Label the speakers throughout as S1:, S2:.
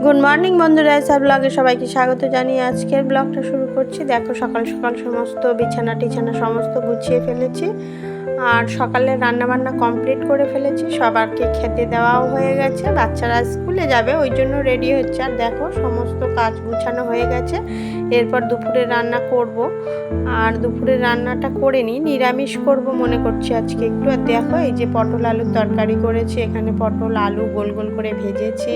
S1: Good morning বন্ধুরা, এসব ব্লগে সবাইকে স্বাগত জানিয়ে আজকের ব্লগটা শুরু করছি। দেখো সকাল সকাল সমস্ত বিছানা টিছানা সমস্ত গুছিয়ে ফেলেছি আর সকালে রান্নাবান্না কমপ্লিট করে ফেলেছি। সবারকে খেতে দেওয়াও হয়ে গেছে, বাচ্চারা স্কুলে যাবে ওই জন্য রেডি হচ্ছে। আর দেখো সমস্ত কাজ গুছানো হয়ে গেছে। এরপর দুপুরে রান্না করব, আর দুপুরের রান্নাটা করে নিই, নিরামিষ করব মনে করছি আজকে একটু। আর দেখো এই যে পটল আলুর তরকারি করেছি, এখানে পটল আলু গোল গোল করে ভেজেছি,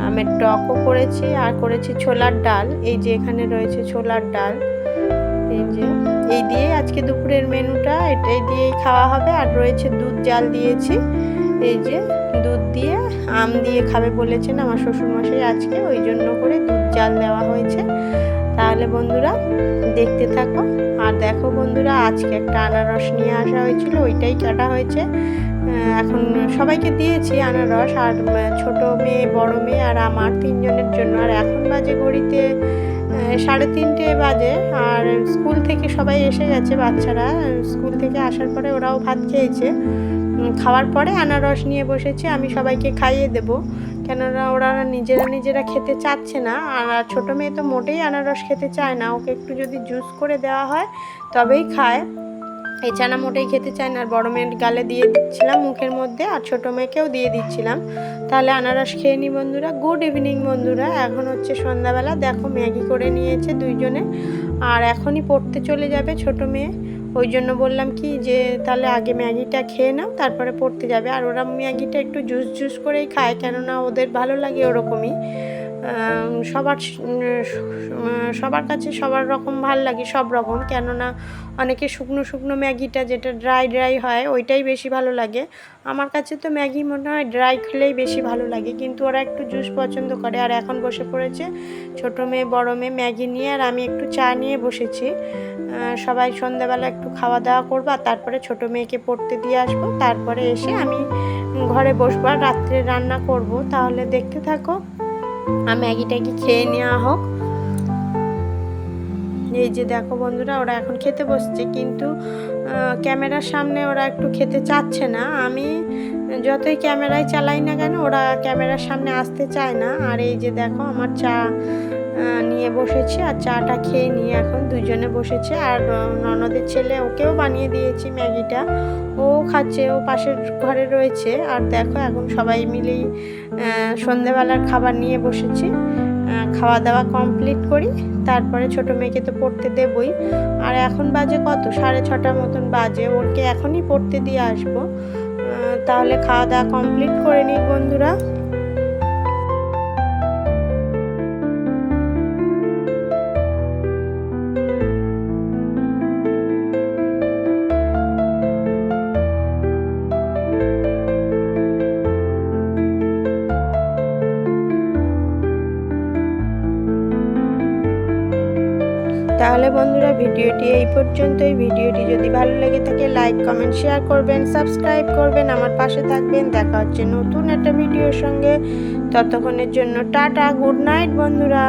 S1: আমি টকও করেছি আর করেছি ছোলার ডাল। এই যে এখানে রয়েছে ছোলার ডাল, এই দিয়ে আজকে দুপুরের মেনুটা এটাই দিয়েই খাওয়া হবে। আর রয়েছে দুধ জাল দিয়েছি, এই যে দুধ দিয়ে আম দিয়ে খাবে বলেছেন আমার শ্বশুরমশাই আজকে, ওই জন্য করে দুধ জাল দেওয়া হয়েছে। তাহলে বন্ধুরা দেখতে থাকো। আর দেখো বন্ধুরা, আজকে একটা আনারস নিয়ে আসা হয়েছিল, ওইটাই কাটা হয়েছে। এখন সবাইকে দিয়েছি আনারস, আর ছোট মেয়ে বড় মেয়ে আর আমার তিনজনের জন্য। আর এখন বাজে ঘড়িতে 3:30 বাজে, আর স্কুল থেকে সবাই এসে গেছে, বাচ্চারা স্কুল থেকে আসার পরে ওরাও ভাত খেয়েছে। খাওয়ার পরে আনারস নিয়ে বসেছি, আমি সবাইকে খাইয়ে দেব, কেননা ওরা নিজেরা খেতে চাচ্ছে না। আর ছোটো মেয়ে তো মোটেই আনারস খেতে চায় না, ওকে একটু যদি জুস করে দেওয়া হয় তবেই খায়, এছাড়া মোটেই খেতে চায় না। আর বড় মেয়ের গালে দিয়ে দিচ্ছিলাম মুখের মধ্যে, আর ছোটো মেয়েকেও দিয়ে দিচ্ছিলাম। তাহলে আনারস খেয়ে নি বন্ধুরা। গুড ইভিনিং বন্ধুরা, এখন হচ্ছে সন্ধ্যাবেলা। দেখো ম্যাগি করে নিয়েছে দুইজনে, আর এখনই পড়তে চলে যাবে ছোটো মেয়ে। ওই জন্য বললাম কি যে তাহলে আগে ম্যাগিটা খেয়ে নাও, তারপরে পড়তে যাবে। আর ওরা ম্যাগিটা একটু জুস করেই খায়, কেননা ওদের ভালো লাগে ওরকমই। সবার কাছে সবার রকম ভাল লাগে, সব রকম, কেননা অনেকে শুকনো ম্যাগিটা যেটা ড্রাই হয় ওইটাই বেশি ভালো লাগে। আমার কাছে তো ম্যাগি মনে হয় ড্রাই খেলেই বেশি ভালো লাগে, কিন্তু ওরা একটু জুস পছন্দ করে। আর এখন বসে পড়েছে ছোটো মেয়ে বড় মেয়ে ম্যাগি নিয়ে, আর আমি একটু চা নিয়ে বসেছি। সবাই সন্ধ্যাবেলা একটু খাওয়া দাওয়া করবো, আর তারপরে ছোটো মেয়েকে পড়তে দিয়ে আসবো, তারপরে এসে আমি ঘরে বসবো আর রাত্রে রান্না করব। তাহলে দেখতে থাকো, আর ম্যাগিটাকে খেয়ে নেওয়া হোক। এই যে দেখো বন্ধুরা, ওরা এখন খেতে বসছে, কিন্তু ক্যামেরার সামনে ওরা একটু খেতে চাচ্ছে না। আমি যতই ক্যামেরায় চালাই না কেন, ওরা ক্যামেরার সামনে আসতে চায় না। আর এই যে দেখো আমার চা নিয়ে বসেছি, আর চাটা খেয়ে নিয়ে এখন দুজনে বসেছে। আর ননদের ছেলে, ওকেও বানিয়ে দিয়েছি ম্যাগিটা, ও খাচ্ছে, ও পাশের ঘরে রয়েছে। আর দেখো এখন সবাই মিলেই সন্ধ্যাবেলার খাবার নিয়ে বসেছি। খাওয়া দাওয়া কমপ্লিট করি, তারপরে ছোটো মেয়েকে তো পড়তে দেবই। আর এখন বাজে কত, 6:30 মতন বাজে, ওকে এখনই পড়তে দিয়ে আসবো। তাহলে খাওয়া দাওয়া কমপ্লিট করে নিই বন্ধুরা। তাহলে বন্ধুরা ভিডিওটি এই পর্যন্তই। ভিডিওটি যদি ভালো লেগে থাকে লাইক কমেন্ট শেয়ার করবেন, সাবস্ক্রাইব করবেন, আমার পাশে থাকবেন। দেখা হচ্ছে নতুন একটা ভিডিওর সঙ্গে, ততক্ষণের জন্য টাটা, গুড নাইট বন্ধুরা।